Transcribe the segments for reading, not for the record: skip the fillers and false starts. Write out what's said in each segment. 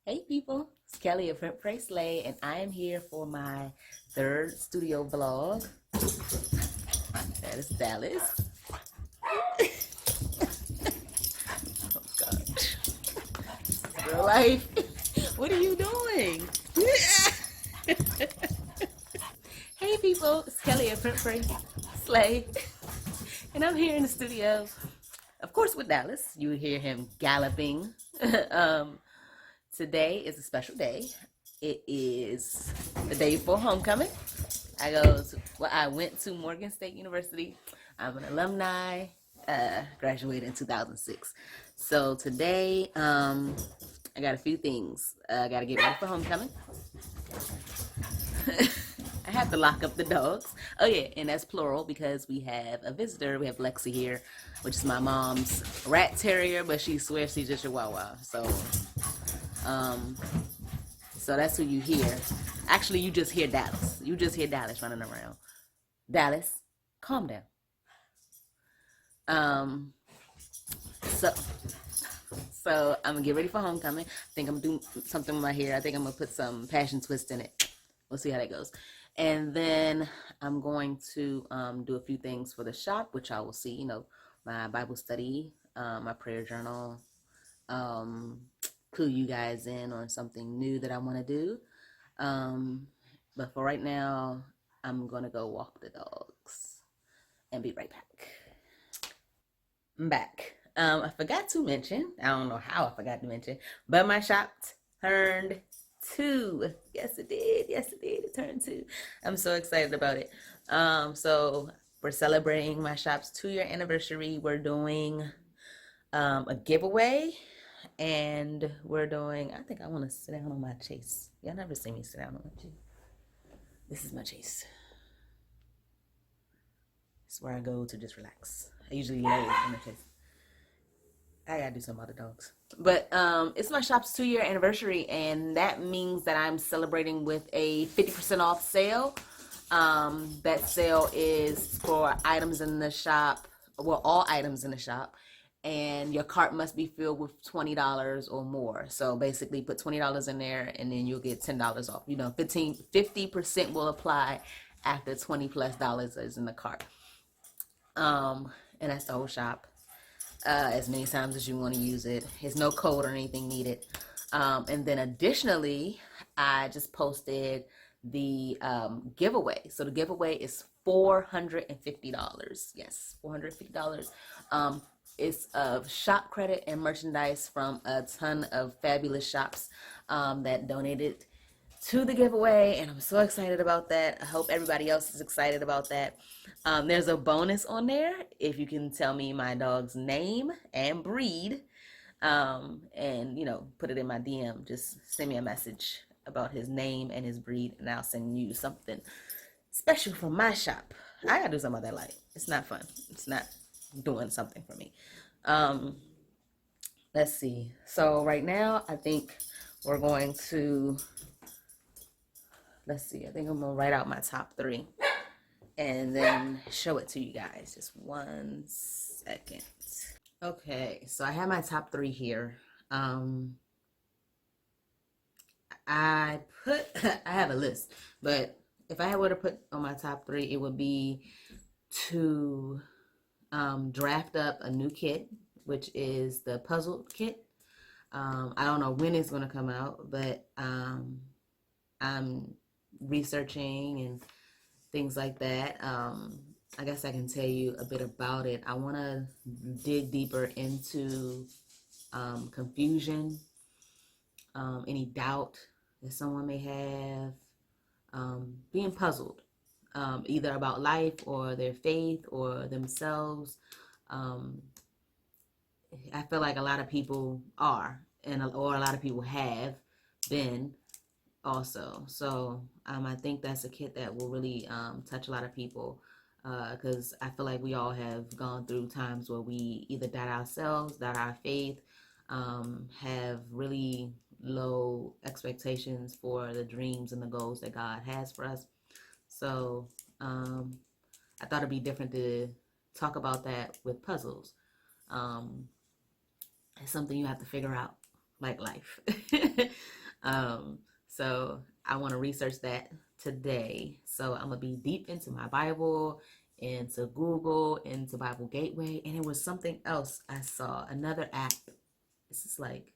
Hey people, it's Kelly of printprayslay, and I am here for my third studio vlog. That is Dallas. Oh gosh, real life. What are you doing? Hey people, it's Kelly of printprayslay, and I'm here in the studio, of course, with Dallas. You hear him galloping. um, Today is a special day. It is the day before homecoming. I went to Morgan State University. I'm an alumni, graduated in 2006. So today, I got a few things. I got to get ready for homecoming. I have to lock up the dogs. Oh yeah, and that's plural because we have a visitor. We have Lexi here, which is my mom's rat terrier, but she swears she's just a Chihuahua. Um, so that's who you hear. Actually, you just hear Dallas. You just hear Dallas running around. Dallas, calm down. Um, so so I'm gonna get ready for homecoming. I think I'm doing something with my hair. I think I'm gonna put some passion twist in it. We'll see how that goes. And then I'm going to do a few things for the shop, which I will see. My Bible study, my prayer journal. Um, Clue you guys in on something new that I want to do. But for right now, I'm gonna go walk the dogs and be right back. I'm back. I forgot to mention, I don't know how I forgot to mention, but my shop turned 2. Yes, it did. Yes, it did. It turned 2. I'm so excited about it. So we're celebrating my shop's 2-year anniversary. We're doing a giveaway, and we're doing, I think I want to sit down on my chase. Y'all never see me sit down on my chase. This is my chase. It's where I go to just relax. I usually lay in the chase. I gotta do some other dogs. But it's my shop's 2-year anniversary, and that means that I'm celebrating with a 50% off sale. That sale is for items in the shop, well, all items in the shop, and your cart must be filled with $20 or more. So basically, put $20 in there, and then you'll get $10 off. 50% will apply after $20+ is in the cart. And that's the whole shop. As many times as you want to use it. There's no code or anything needed. And then additionally, I just posted the giveaway. So the giveaway is $450. Yes, $450. It's shop credit and merchandise from a ton of fabulous shops that donated to the giveaway, and I'm so excited about that. I hope everybody else is excited about that. There's a bonus on there if you can tell me my dog's name and breed, and put it in my DM. Just send me a message about his name and his breed, and I'll send you something special from my shop. I gotta do some of that life. It's not fun. It's not doing something for me. Let's see. So right now, I think we're going to, let's see, I think I'm gonna write out my top 3 and then show it to you guys. Just 1 second. Okay, so I have my top 3 here. I have a list, but if I were to put on my top 3, it would be to draft up a new kit, which is the puzzle kit. I don't know when it's gonna come out, but I'm researching and things like that. I guess I can tell you a bit about it. I want to dig deeper into confusion, any doubt that someone may have, being puzzled, either about life or their faith or themselves. I feel like a lot of people are, or a lot of people have been also. So I think that's a kit that will really touch a lot of people, because I feel like we all have gone through times where we either doubt ourselves, doubt our faith, have really low expectations for the dreams and the goals that God has for us. So I thought it'd be different to talk about that with puzzles. It's something you have to figure out like life. So I want to research that today. So I'm gonna be deep into my Bible, into Google, into Bible Gateway, and it was something else I saw. Another app. This is like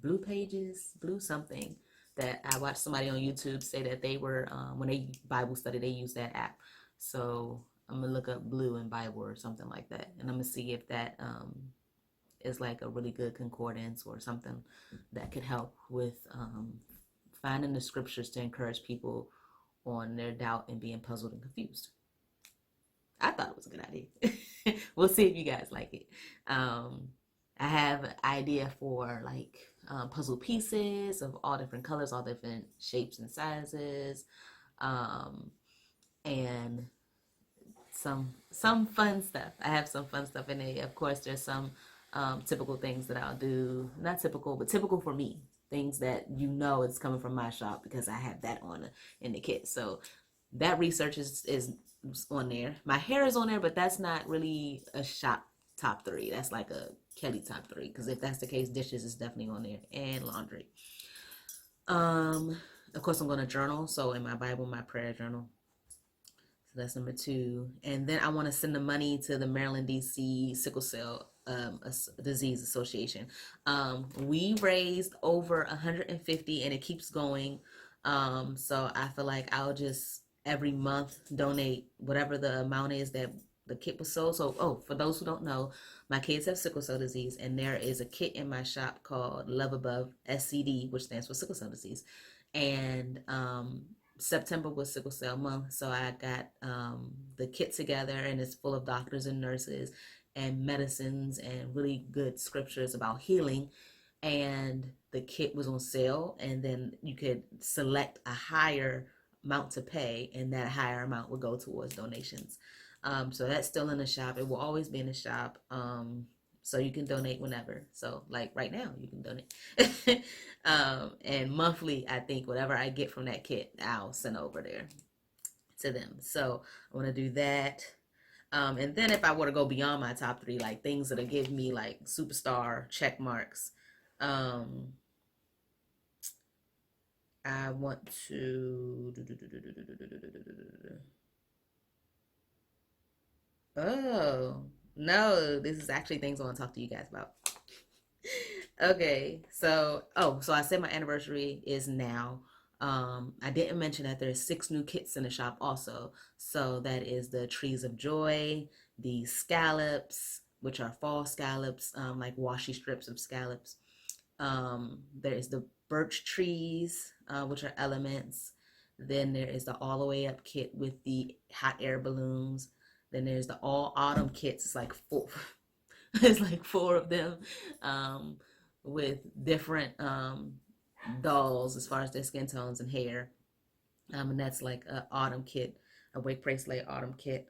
Blue Pages, Blue something, that I watched somebody on YouTube say that they were when they Bible study they use that app. So I'm gonna look up Blue in Bible or something like that, and I'm gonna see if that is like a really good concordance or something that could help with finding the scriptures to encourage people on their doubt and being puzzled and confused. I thought it was a good idea. We'll see if you guys like it. I have an idea for like puzzle pieces of all different colors, all different shapes and sizes, and some fun stuff. I have some fun stuff in it. Of course, there's some typical things that I'll do. Not typical, but typical for me. Things that you know it's coming from my shop because I have that on in the kit. So that research is on there. My hair is on there, but that's not really a shop top 3. That's like a Kelly top 3. Because if that's the case, dishes is definitely on there, and laundry. Of course, I'm going to journal. So in my Bible, my prayer journal. So that's number 2. And then I want to send the money to the Maryland, D.C. Sickle Cell Disease Association. We raised over 150 and it keeps going. So I feel like I'll just every month donate whatever the amount is that the kit was sold. So, for those who don't know, my kids have sickle cell disease, and there is a kit in my shop called Love Above SCD, which stands for sickle cell disease. And September was sickle cell month, so I got the kit together, and it's full of doctors and nurses and medicines and really good scriptures about healing. And the kit was on sale, and then you could select a higher amount to pay, and that higher amount would go towards donations. So that's still in the shop. It will always be in the shop. So you can donate whenever. So like right now, you can donate. And monthly, I think whatever I get from that kit, I'll send over there to them. So I want to do that. And then if I were to go beyond my top 3, like things that'll give me like superstar check marks, I want to. Oh, no, this is actually things I want to talk to you guys about. Okay, so I said my anniversary is now. I didn't mention that there's 6 new kits in the shop also. So that is the Trees of Joy, the scallops, which are fall scallops, like washi strips of scallops. There is the birch trees, which are elements. Then there is the all the way up kit with the hot air balloons. Then there's the all autumn kits. It's like 4. It's like 4 of them, with different dolls as far as their skin tones and hair. And that's like an autumn kit, a printprayslay autumn kit.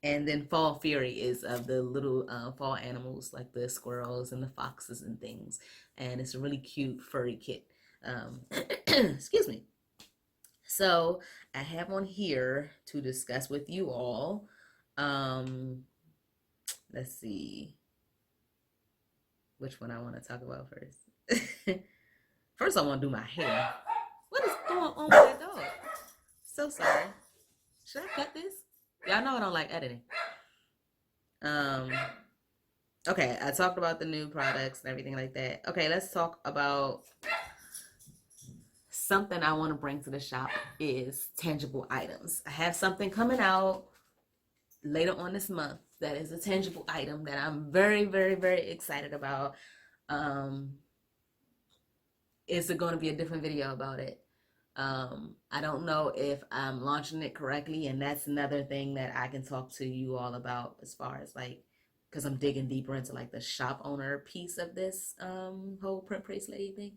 And then Fall Fury is of the little fall animals like the squirrels and the foxes and things. And it's a really cute furry kit. Excuse me. So I have on here to discuss with you all. Let's see which one I want to talk about first. First, I want to do my hair. What is going on with that dog? So sorry. Should I cut this? Y'all know I don't like editing. Okay, I talked about the new products and everything like that. Okay, let's talk about something I want to bring to the shop is tangible items. I have something coming out later on this month that is a tangible item that I'm very, very, very excited about. Is it going to be a different video about it? I don't know if I'm launching it correctly, and that's another thing that I can talk to you all about as far as like, because I'm digging deeper into like the shop owner piece of this whole print prayslay thing.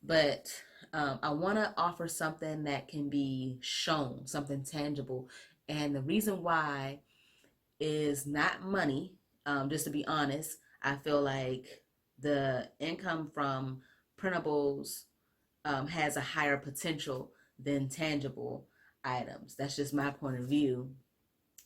But I want to offer something that can be shown, something tangible. And the reason why is not money. Just to be honest, I feel like the income from printables has a higher potential than tangible items. That's just my point of view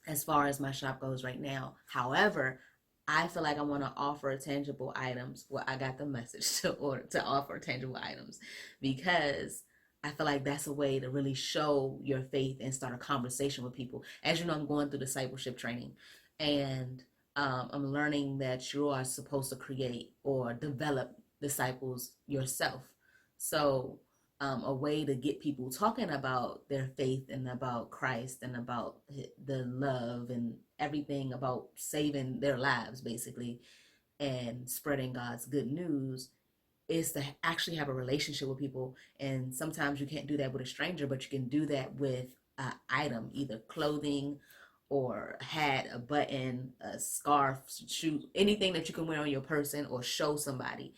as far as my shop goes right now. However, I feel like I want to offer tangible items. Well, I got the message to offer tangible items because I feel like that's a way to really show your faith and start a conversation with people. As you know, I'm going through discipleship training, and I'm learning that you are supposed to create or develop disciples yourself. So, a way to get people talking about their faith and about Christ and about the love and everything about saving their lives, basically, and spreading God's good news is to actually have a relationship with people. And sometimes you can't do that with a stranger, but you can do that with an item, either clothing or a hat, a button, a scarf, shoe, anything that you can wear on your person or show somebody.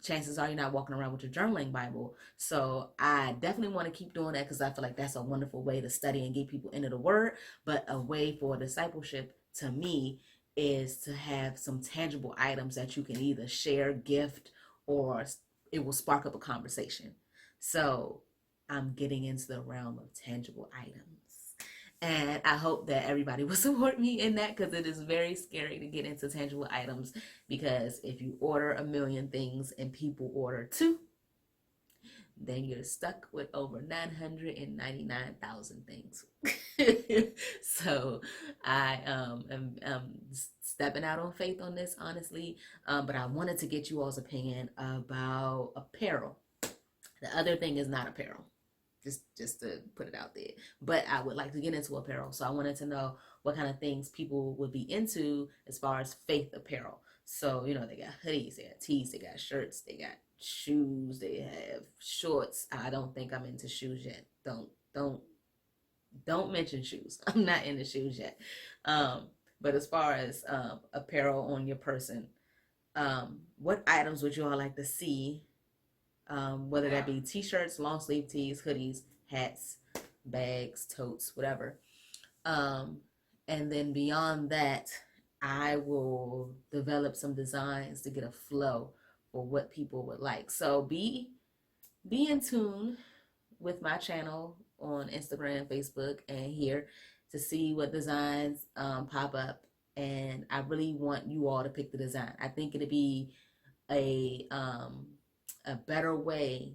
Chances are you're not walking around with your journaling Bible. So I definitely want to keep doing that because I feel like that's a wonderful way to study and get people into the word. But a way for discipleship to me is to have some tangible items that you can either share, gift, or it will spark up a conversation. So I'm getting into the realm of tangible items. And I hope that everybody will support me in that because it is very scary to get into tangible items, because if you order 1,000,000 things and people order 2, then you're stuck with over 999,000 things. So I am stepping out on faith on this, honestly. But I wanted to get you all's opinion about apparel. The other thing is not apparel. Just to put it out there. But I would like to get into apparel. So I wanted to know what kind of things people would be into as far as faith apparel. So, you know, they got hoodies, they got tees, they got shirts, they got shoes, they have shorts. I don't think I'm into shoes yet. Don't mention shoes. I'm not into shoes yet. But as far as apparel on your person, what items would you all like to see? Whether that be t-shirts, long sleeve tees, hoodies, hats, bags, totes, whatever. And then beyond that, I will develop some designs to get a flow for what people would like. So be in tune with my channel on Instagram, Facebook, and here to see what designs pop up. And I really want you all to pick the design. I think it'd be a better way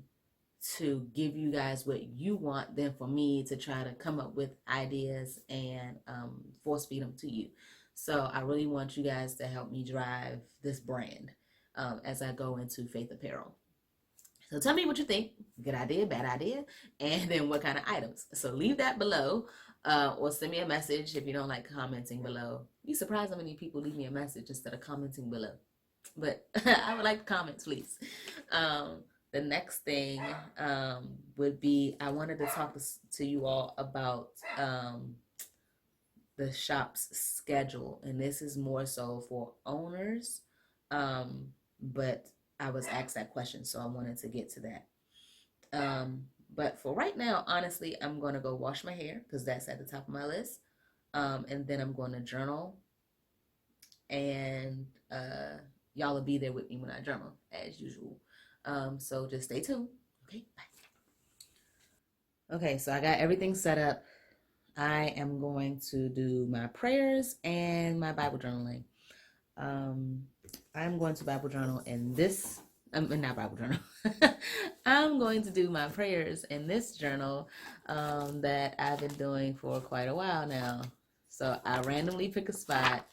to give you guys what you want than for me to try to come up with ideas and force feed them to you. So I really want you guys to help me drive this brand as I go into faith apparel. So tell me what you think. Good idea, bad idea, and then what kind of items. So leave that below, or send me a message if you don't like commenting below. Be surprised how many people leave me a message instead of commenting below. But I would like comments, please. The next thing would be, I wanted to talk to you all about the shop's schedule. And this is more so for owners. But I was asked that question, so I wanted to get to that. But for right now, honestly, I'm going to go wash my hair because that's at the top of my list. And then I'm going to journal. And y'all will be there with me when I journal, as usual. So just stay tuned. Okay, bye. Okay, so I got everything set up. I am going to do my prayers and my Bible journaling. I'm going to Bible journal in this, not Bible journal. I'm going to do my prayers in this journal that I've been doing for quite a while now. So I randomly pick a spot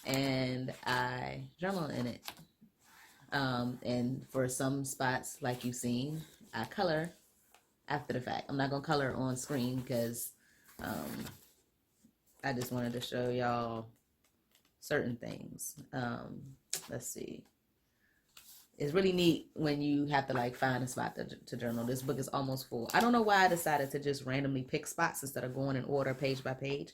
and I journal in it. And for some spots, like you've seen, I color after the fact. I'm not going to color on screen because I just wanted to show y'all certain things. Let's see. It's really neat when you have to like find a spot to journal. This book is almost full. I don't know why I decided to just randomly pick spots instead of going in order page by page.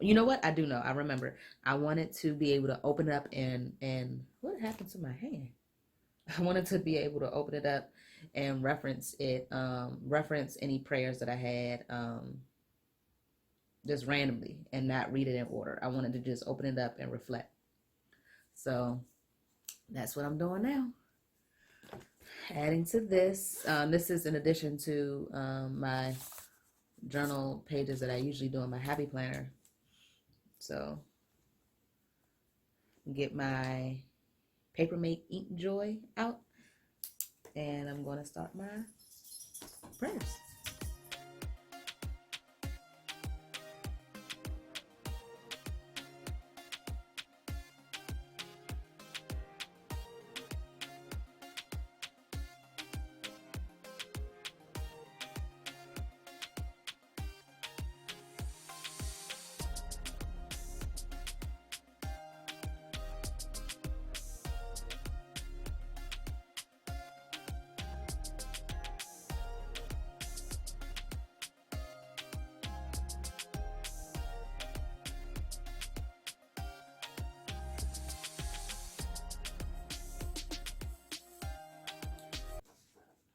You know what? I do know. I remember. I wanted to be able to open it up and what happened to my hand? I wanted to be able to open it up and reference it, reference any prayers that I had, just randomly and not read it in order. I wanted to just open it up and reflect. So that's what I'm doing now. Adding to this, this is in addition to my journal pages that I usually do in my Happy Planner. So get my Papermate Ink Joy out, and I'm going to start my prayers.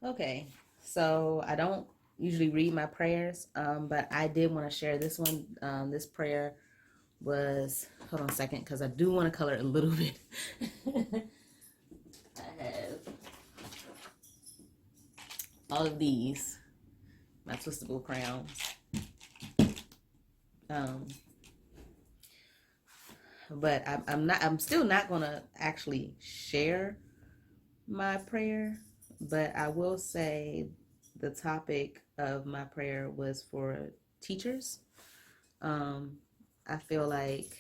Okay, so I don't usually read my prayers, but I did want to share this one. This prayer was, hold on a second, because I do want to color it a little bit. I have all of these, my twistable crayons. But I'm still not going to actually share my prayer, but I will say the topic of my prayer was for teachers. I feel like,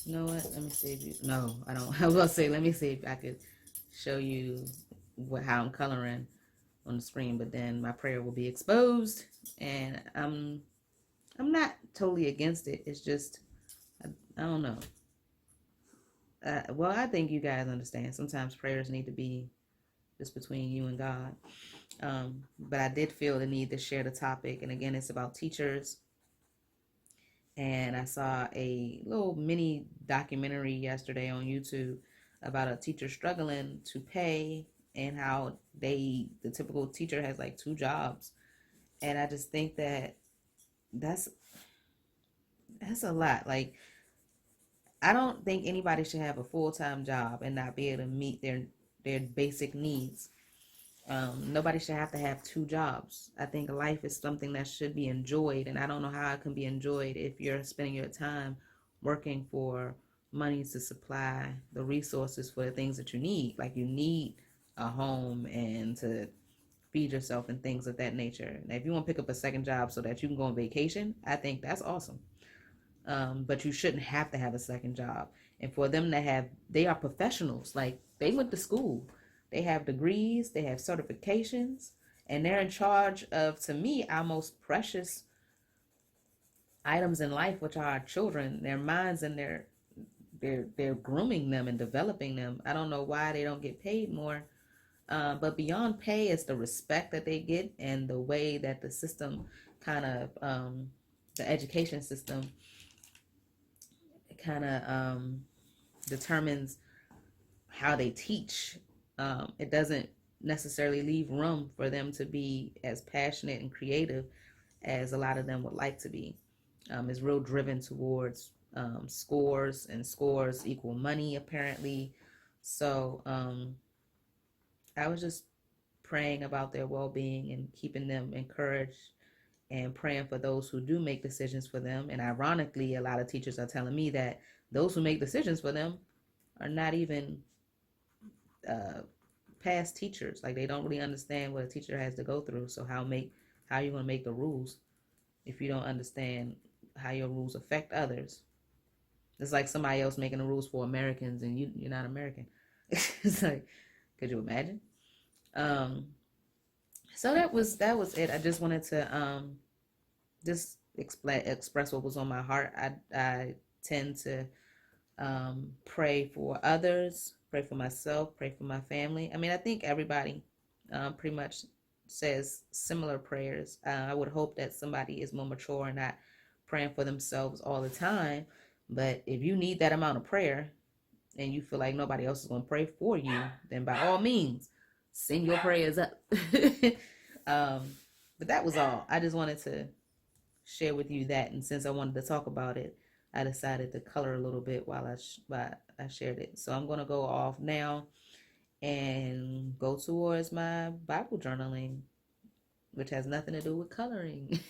you know what? Let me see if you. No, I don't. I will say, let me see if I could show you how I'm coloring on the screen. But then my prayer will be exposed, and I'm not totally against it. It's just I don't know. Well, I think you guys understand. Sometimes prayers need to be just between you and God. But I did feel the need to share the topic, and again, it's about teachers. And I saw a little mini documentary yesterday on YouTube about a teacher struggling to pay, and how the typical teacher has like 2 jobs. And I just think that that's a lot. Like, I don't think anybody should have a full-time job and not be able to meet their basic needs. Nobody should have to have 2 jobs. I think life is something that should be enjoyed, and I don't know how it can be enjoyed if you're spending your time working for money to supply the resources for the things that you need. Like, you need a home and to feed yourself and things of that nature. Now, if you want to pick up a second job so that you can go on vacation, I think that's awesome. But you shouldn't have to have a second job. And for them to have, they are professionals. Like, they went to school. They have degrees, they have certifications, and they're in charge of, to me, our most precious items in life, which are our children, their minds, and they're grooming them and developing them. I don't know why they don't get paid more. But beyond pay is the respect that they get, and the way that the system kind of, the education system kind of determines how they teach. It doesn't necessarily leave room for them to be as passionate and creative as a lot of them would like to be. It's real driven towards scores, and scores equal money, apparently. So I was just praying about their well-being and keeping them encouraged, and praying for those who do make decisions for them. And ironically, a lot of teachers are telling me that those who make decisions for them are not even past teachers. Like, they don't really understand what a teacher has to go through. So how are you going to make the rules if you don't understand how your rules affect others? It's like somebody else making the rules for Americans, and you're not American. It's like, could you imagine? So that was it. I just wanted to just express what was on my heart. I tend to pray for others, pray for myself, pray for my family. I mean, I think everybody pretty much says similar prayers. I would hope that somebody is more mature and not praying for themselves all the time. But if you need that amount of prayer and you feel like nobody else is going to pray for you, then by all means, send your prayers up. But that was all. I just wanted to share with you that. And since I wanted to talk about it, I decided to color a little bit while I shared it. So I'm going to go off now and go towards my Bible journaling, which has nothing to do with coloring.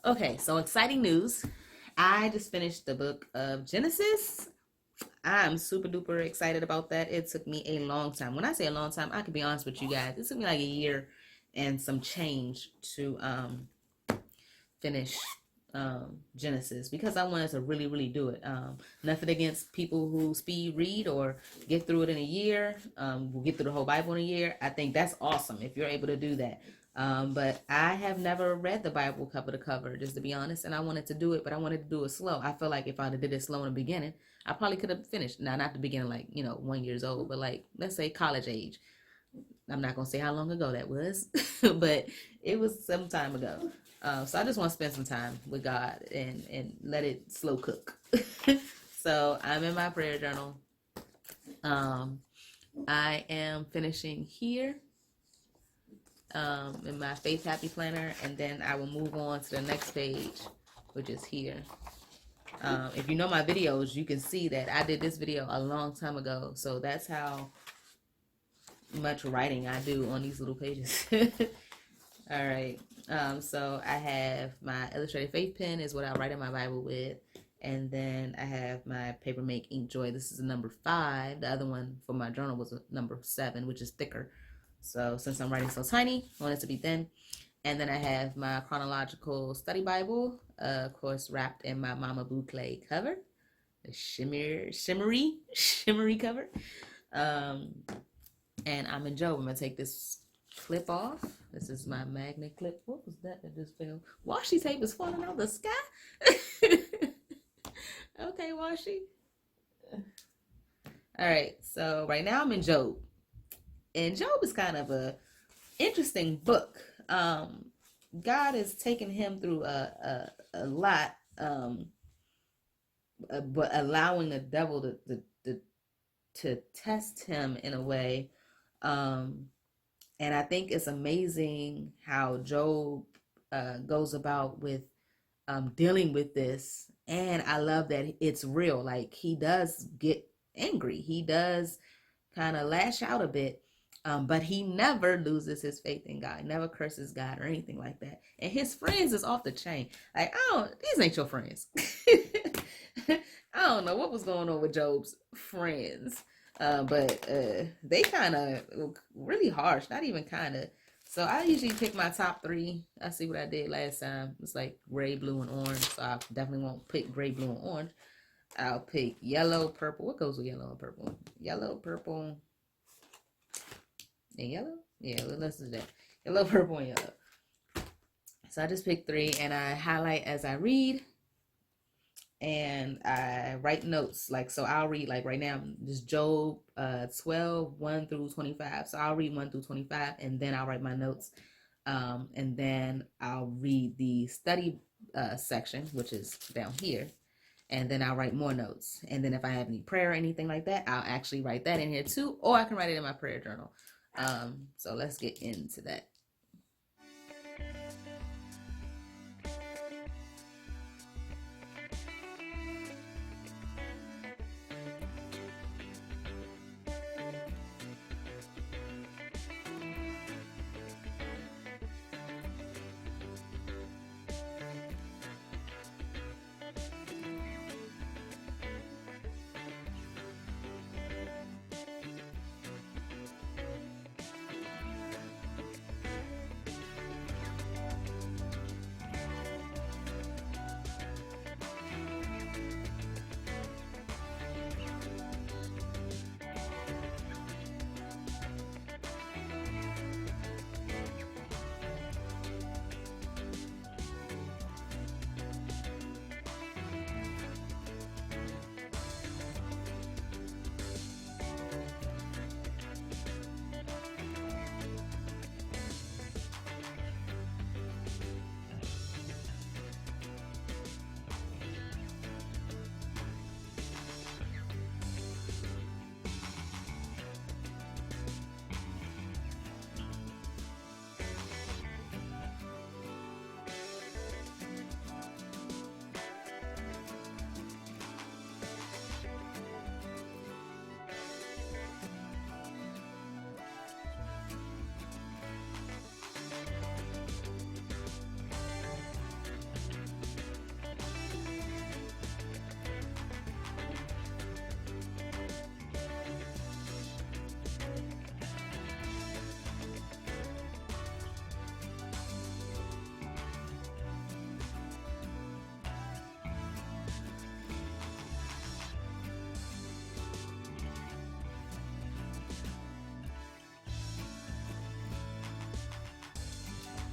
Okay, so exciting news. I just finished the book of Genesis. I'm super duper excited about that. It took me a long time. When I say a long time, I can be honest with you guys. It took me like a year and some change to finish Genesis, because I wanted to really, really do it. Nothing against people who speed read or get through it in a year, will get through the whole Bible in a year. I think that's awesome if you're able to do that. But I have never read the Bible cover to cover, just to be honest, and I wanted to do it, but I wanted to do it slow. I feel like if I'd have did it slow in the beginning, I probably could have finished. Now, not the beginning, like, 1 year old, but like, let's say college age. I'm not gonna say how long ago that was, but it was some time ago. So I just want to spend some time with God and let it slow cook. So I'm in my prayer journal. I am finishing here in my Faith Happy Planner, and then I will move on to the next page, which is here. If you know my videos, you can see that I did this video a long time ago. So that's how much writing I do on these little pages. All right. So I have my illustrated faith pen is what I write in my Bible with. And then I have my Paper Make Ink Joy. This is a number 5. The other one for my journal was a number 7, which is thicker. So since I'm writing so tiny, I want it to be thin. And then I have my chronological study Bible, of course, wrapped in my Mama Boucle cover, the shimmery cover. And I'm in Job. I'm gonna take this clip off. This is my magnet clip. What was that just fell? Washi tape is falling out the sky. Okay, Washi. All right, so right now I'm in Job. And Job is kind of a interesting book. God has taken him through a lot, but allowing the devil to test him in a way. And I think it's amazing how Job goes about with dealing with this. And I love that it's real. Like, he does get angry. He does kind of lash out a bit. But he never loses his faith in God, never curses God or anything like that. And his friends is off the chain. Like, these ain't your friends. I don't know what was going on with Job's friends. But they kind of really harsh, not even kind of. So I usually pick my top 3. I see what I did last time. It's like gray, blue, and orange. So I definitely won't pick gray, blue, and orange. I'll pick yellow, purple. What goes with yellow and purple? Yellow, purple, and yellow? Yeah, let's do that. Yellow, purple, and yellow. So I just picked 3, and I highlight as I read. And I write notes. Like, so I'll read, like right now, this Job 12, 1 through 25. So I'll read 1 through 25, and then I'll write my notes. And then I'll read the study section, which is down here. And then I'll write more notes. And then if I have any prayer or anything like that, I'll actually write that in here too. Or I can write it in my prayer journal. So let's get into that.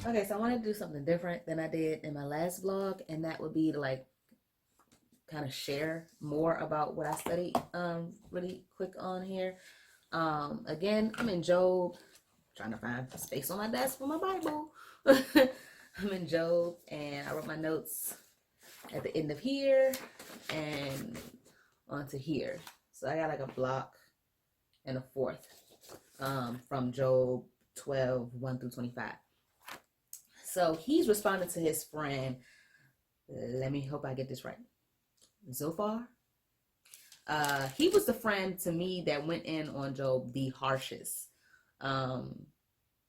Okay, so I want to do something different than I did in my last vlog, and that would be to like kind of share more about what I studied really quick on here. Again, I'm in Job, trying to find space on my desk for my Bible. I'm in Job, and I wrote my notes at the end of here and onto here. So I got like a block and a fourth from Job 12, 1 through 25. So he's responding to his friend. Let me hope I get this right. Zophar. He was the friend to me that went in on Job the harshest.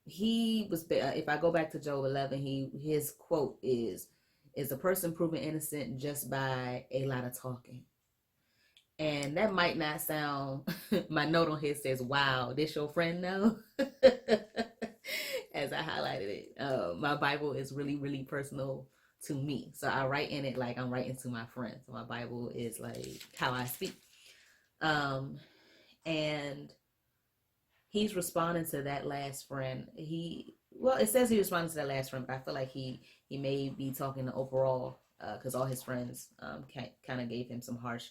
He was, if I go back to Job 11, his quote is a person proven innocent just by a lot of talking. And that might not sound, my note on here says, wow, this your friend now? As I highlighted it. My Bible is really, really personal to me. So I write in it like I'm writing to my friend. So my Bible is like how I speak. And he's responding to that last friend. It says he responded to that last friend, but I feel like he may be talking to overall, because all his friends kind of gave him some harsh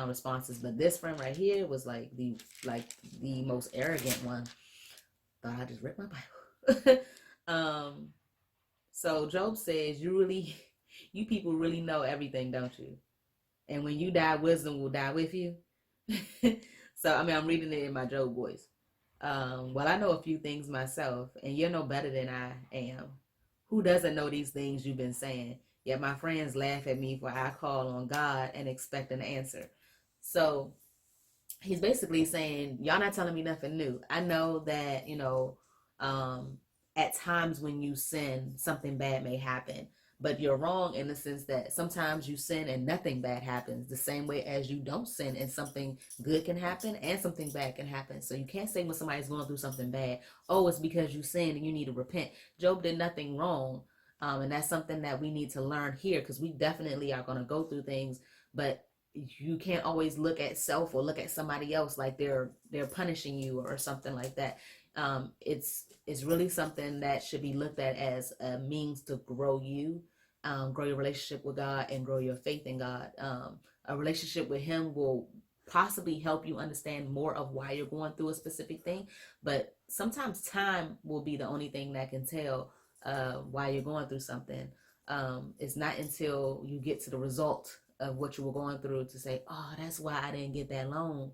responses. But this friend right here was like the most arrogant one. Thought I just ripped my Bible. So Job says, you people really know everything, don't you? And when you die, wisdom will die with you. So, I mean, I'm reading it in my Job voice. Well, I know a few things myself, and you're no better than I am. Who doesn't know these things you've been saying? Yet my friends laugh at me for I call on God and expect an answer. So he's basically saying, y'all not telling me nothing new. I know that, at times when you sin, something bad may happen. But you're wrong in the sense that sometimes you sin and nothing bad happens, the same way as you don't sin and something good can happen and something bad can happen. So you can't say when somebody's going through something bad, oh, it's because you sinned and you need to repent. Job did nothing wrong. And that's something that we need to learn here, because we definitely are going to go through things, but you can't always look at self or look at somebody else like they're punishing you or something like that. It's really something that should be looked at as a means to grow you, grow your relationship with God, and grow your faith in God. A relationship with Him will possibly help you understand more of why you're going through a specific thing, but sometimes time will be the only thing that can tell why you're going through something. It's not until you get to the result of what you were going through to say, oh, that's why I didn't get that loan,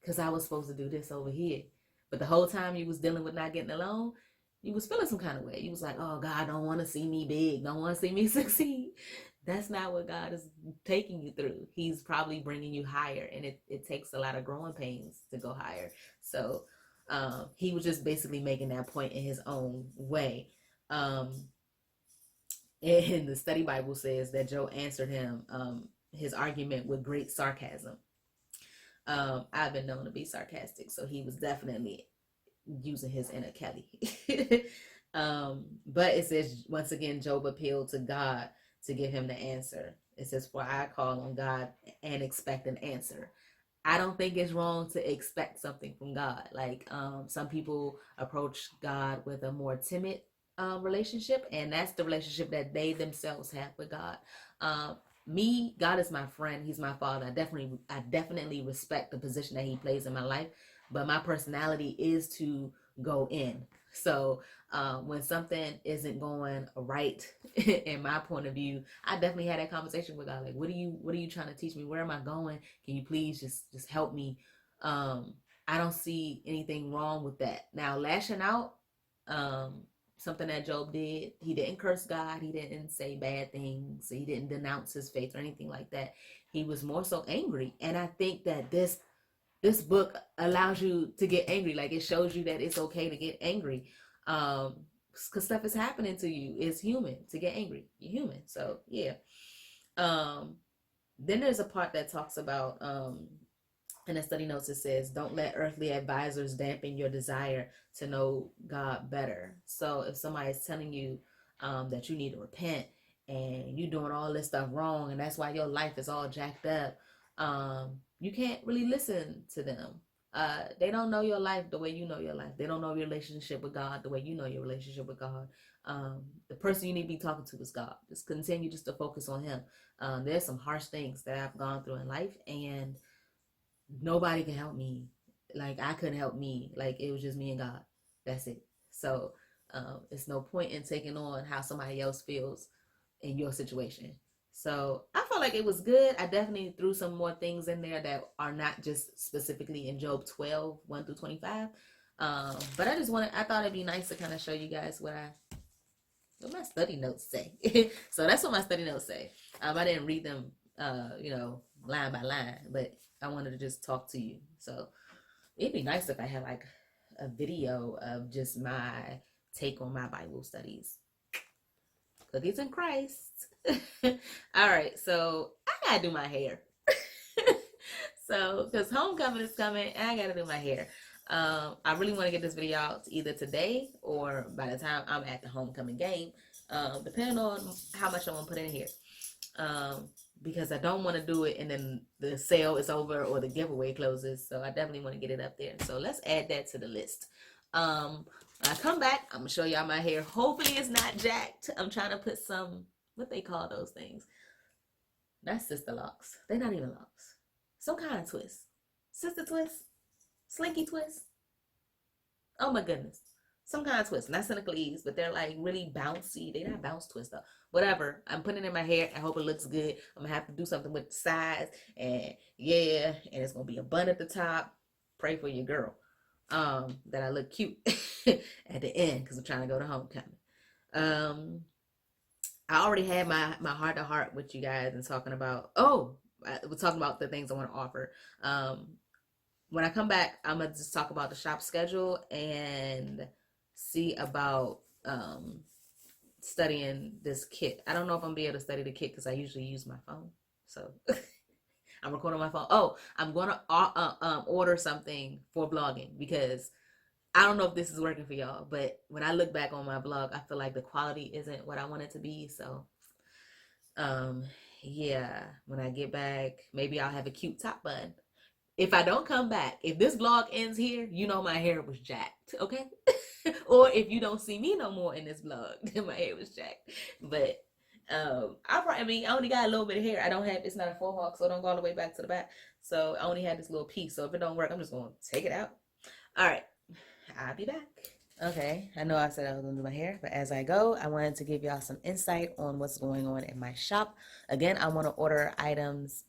because I was supposed to do this over here. But the whole time you was dealing with not getting a loan, you was feeling some kind of way. You was like, oh, God don't want to see me big, don't want to see me succeed. That's not what God is taking you through. He's probably bringing you higher, and it takes a lot of growing pains to go higher. So he was just basically making that point in his own way. And the study Bible says that Job answered him his argument with great sarcasm. I've been known to be sarcastic, so he was definitely using his inner Kelly. But it says, once again, Job appealed to God to give him the answer. It says, for I call on God and expect an answer. I don't think it's wrong to expect something from God. Like some people approach God with a more timid relationship, and that's the relationship that they themselves have with God. God is my friend. He's my father. I definitely respect the position that he plays in my life, but my personality is to go in. So when something isn't going right in my point of view, I definitely had that conversation with God. Like, what are you trying to teach me? Where am I going? Can you please just help me? I don't see anything wrong with that. Now, lashing out, something that Job did, he didn't curse God. He didn't say bad things. He didn't denounce his faith or anything like that. He was more so angry. And I think that this book allows you to get angry. Like, it shows you that it's okay to get angry. Because stuff is happening to you. It's human to get angry. You're human. So, yeah. Then there's a part that talks about, in the study notes, it says, don't let earthly advisors dampen your desire to know God better. So if somebody's telling you that you need to repent and you're doing all this stuff wrong, and that's why your life is all jacked up, you can't really listen to them. They don't know your life the way you know your life. They don't know your relationship with God the way you know your relationship with God. The person you need to be talking to is God. Just continue just to focus on Him. There's some harsh things that I've gone through in life, and nobody can help me. Like, I couldn't help me. Like, it was just me and God. That's it. So it's no point in taking on how somebody else feels in your situation. So I felt like it was good. I definitely threw some more things in there that are not just specifically in Job 12, 1 through 25. But I thought it'd be nice to kind of show you guys what my study notes say. So that's what my study notes say. I didn't read them, line by line, but I wanted to just talk to you. So it'd be nice if I had like a video of just my take on my Bible studies. Cookies in Christ. All right, so I gotta do my hair. So, because homecoming is coming, and I gotta do my hair. I really want to get this video out either today or by the time I'm at the homecoming game, depending on how much I want to put in here. Because I don't want to do it and then the sale is over or the giveaway closes. So I definitely want to get it up there. So let's add that to the list. When I come back, I'm gonna show y'all my hair. Hopefully it's not jacked. I'm trying to put some, what they call those things? That's sister locks. They're not even locks. Some kind of twist. Sister twist? Slinky twist? Oh my goodness. Some kind of twist. Not Senegalese, but they're like really bouncy. They're not bounce twist though. Whatever. I'm putting it in my hair. I hope it looks good. I'm gonna have to do something with the size. And yeah, and it's gonna be a bun at the top. Pray for your girl. That I look cute at the end because I'm trying to go to homecoming. I already had my heart to heart with you guys and talking about, we're talking about the things I want to offer. When I come back, I'm gonna just talk about the shop schedule and see about studying this kit. I don't know if I'm gonna be able to study the kit because I usually use my phone. So I'm recording on my phone. Oh, I'm gonna order something for blogging because I don't know if this is working for y'all, but when I look back on my blog, I feel like the quality isn't what I want it to be. So yeah, when I get back, maybe I'll have a cute top bun. If I don't come back, if this vlog ends here, you know my hair was jacked, okay? Or if you don't see me no more in this vlog, then my hair was jacked. But I only got a little bit of hair. It's not a full hawk, so it don't go all the way back to the back. So I only had this little piece. So if it don't work, I'm just gonna take it out. All right, I'll be back. Okay, I know I said I was gonna do my hair, but as I go, I wanted to give y'all some insight on what's going on in my shop. Again, I want to order items.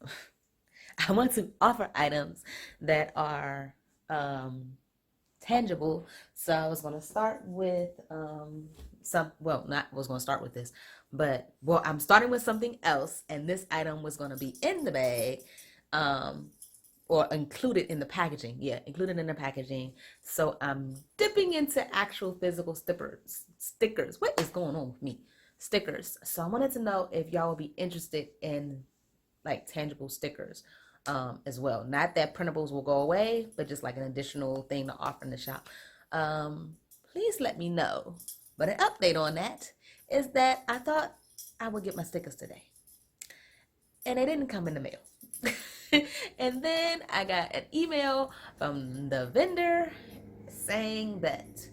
I want to offer items that are tangible. So I was going to start with I'm starting with something else, and this item was going to be in the bag, or included in the packaging. Yeah, included in the packaging. So I'm dipping into actual physical stickers. What is going on with me? Stickers. So I wanted to know if y'all would be interested in like tangible stickers as well. Not that printables will go away, but just like an additional thing to offer in the shop. Please let me know. But an update on that is that I thought I would get my stickers today, and they didn't come in the mail. And then I got an email from the vendor saying that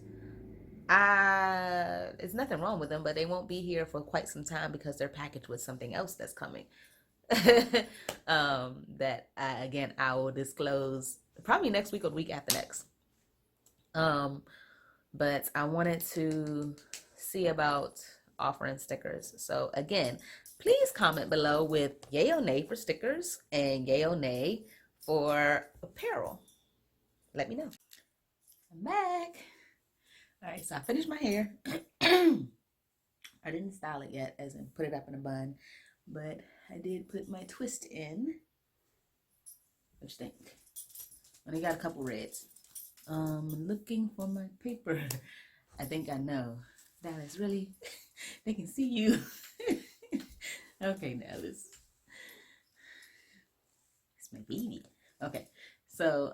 there's nothing wrong with them, but they won't be here for quite some time because they're packaged with something else that's coming. That I will disclose probably next week or the week after next. But I wanted to see about offering stickers. So again, please comment below with yay or nay for stickers and yay or nay for apparel. Let me know. I'm back. All right, so I finished my hair. I didn't style it yet, as in put it up in a bun, but I did put my twist in. What you think? I got a couple reds. Looking for my paper. I think I know. Dallas, really? They can see you. Okay, Dallas. It's my baby. Okay, so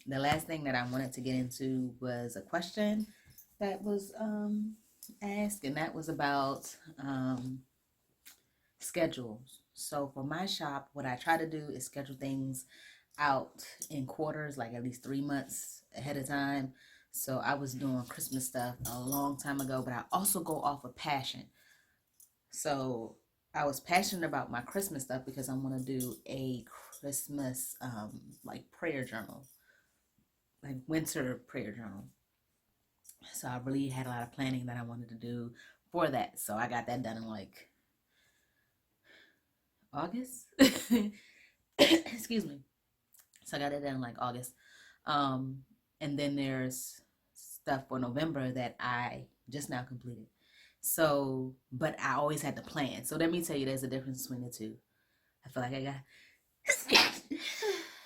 the last thing that I wanted to get into was a question that was asked, and that was about schedules. So for my shop, what I try to do is schedule things out in quarters, like at least 3 months ahead of time. So I was doing Christmas stuff a long time ago, but I also go off of passion. So I was passionate about my Christmas stuff because I want to do a Christmas like prayer journal, like winter prayer journal. So I really had a lot of planning that I wanted to do for that. So I got that done in like August. Excuse me. So I got it done in like August. And then there's stuff for November that I just now completed. So, but I always had to plan. So let me tell you, there's a difference between the two. I feel like I got,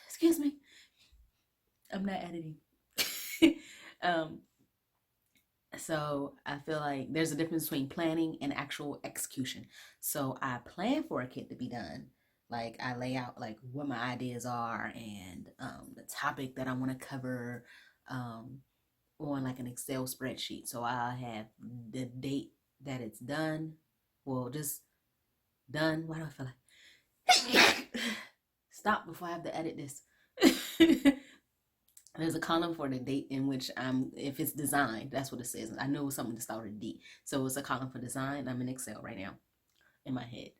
excuse me, I'm not editing. um, so I feel like there's a difference between planning and actual execution. So I plan for a kit to be done. Like I lay out like what my ideas are and the topic that I want to cover on like an Excel spreadsheet. So I have the date that it's done. Well, just done. Why do I feel like stop before I have to edit this? There's a column for the date in which if it's designed, that's what it says. I know it's something to start with D. So it's a column for design. I'm in Excel right now in my head.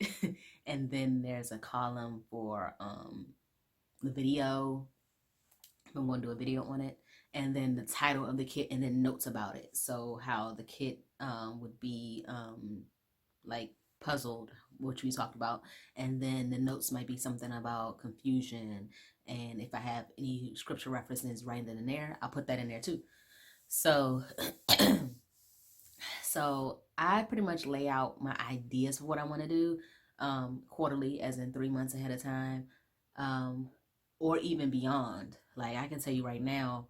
And then there's a column for the video. I'm going to do a video on it. And then the title of the kit and then notes about it. So how the kit would be like puzzled, which we talked about. And then the notes might be something about confusion. And if I have any scripture references right in there, I'll put that in there too. So, so I pretty much lay out my ideas for what I want to do quarterly, as in 3 months ahead of time, or even beyond. Like I can tell you right now,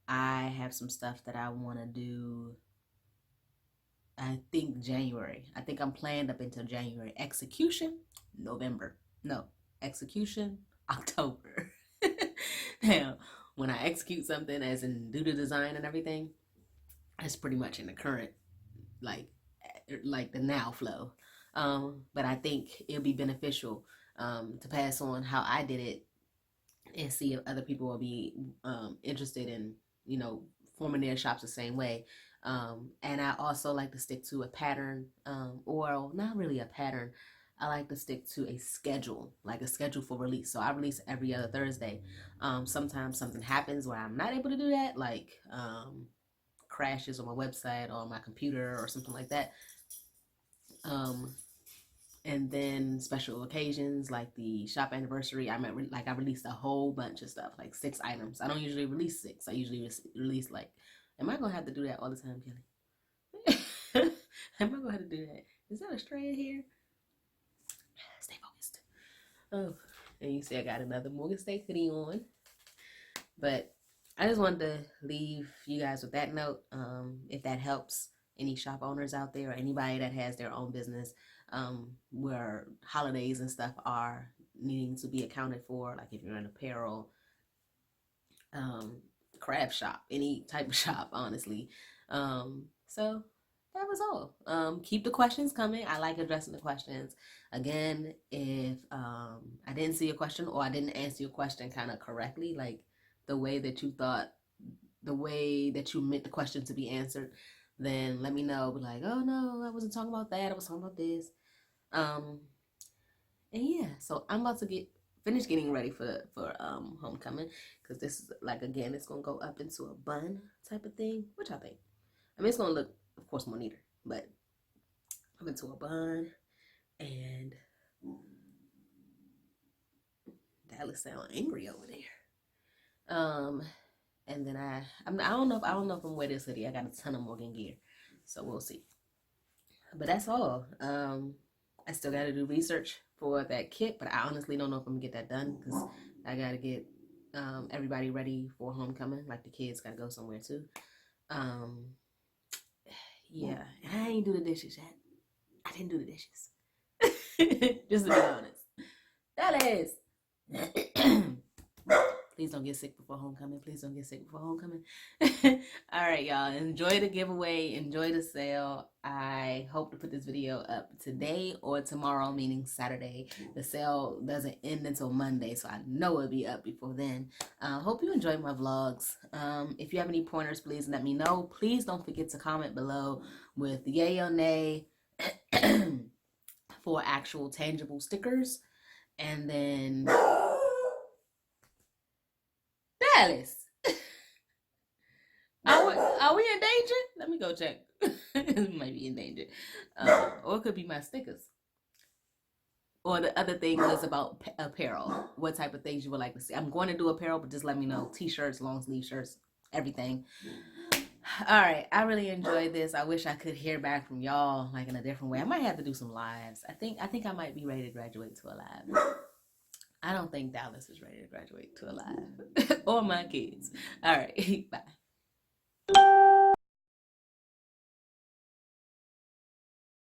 I have some stuff that I want to do. I think January. I think I'm planned up until January. Execution, November. No, execution, October. Now, when I execute something, as in do the design and everything, that's pretty much in the current, like the now flow. But I think it'll be beneficial to pass on how I did it and see if other people will be interested in, forming their shops the same way. And I also like to stick to a pattern, or not really a pattern. I like to stick to a schedule, like a schedule for release. So I release every other Thursday. Sometimes something happens where I'm not able to do that, like crashes on my website or on my computer or something like that. And then special occasions like the shop anniversary, I released a whole bunch of stuff, like 6 items. I don't usually release 6. I usually release like, am I gonna have to do that all the time, Kelly? Am I gonna have to do that? Is that a strand here? Stay focused. Oh, and you see I got another Morgan State hoodie on. But I just wanted to leave you guys with that note. If that helps any shop owners out there or anybody that has their own business, where holidays and stuff are needing to be accounted for, like if you're in apparel, craft shop, any type of shop, honestly. So that was all. Keep the questions coming. I like addressing the questions. Again, if I didn't see a question or I didn't answer your question kind of correctly, like the way that you thought, the way that you meant the question to be answered, then let me know. Be like, oh no, I wasn't talking about that. I was talking about this. And yeah, so I'm about to finish getting ready for homecoming, because this is like, again, it's gonna go up into a bun type of thing, which I think, I mean, it's gonna look, of course, more neater, but up into a bun. And Dallas sound angry over there. And then I don't know if I'm wearing this hoodie. I got a ton of Morgan gear, so we'll see. But that's all. I still got to do research for that kit, but I honestly don't know if I'm gonna get that done, because I got to get everybody ready for homecoming. Like the kids got to go somewhere too. Yeah, I ain't do the dishes yet. I didn't do the dishes. Just to be honest. Dallas. Please don't get sick before homecoming. Please don't get sick before homecoming. All right, y'all. Enjoy the giveaway. Enjoy the sale. I hope to put this video up today or tomorrow, meaning Saturday. The sale doesn't end until Monday, so I know it'll be up before then. Hope you enjoy my vlogs. If you have any pointers, please let me know. Please don't forget to comment below with yay or nay for actual tangible stickers. And then Dallas, are we in danger? Let me go check. We might be in danger. Or it could be my stickers. Or the other thing was about apparel. What type of things you would like to see. I'm going to do apparel, but just let me know. T-shirts, long sleeve shirts, everything. All right, I really enjoyed this. I wish I could hear back from y'all like in a different way. I might have to do some lives. I think I might be ready to graduate to a live. I don't think Dallas is ready to graduate to a live or my kids. All right, bye.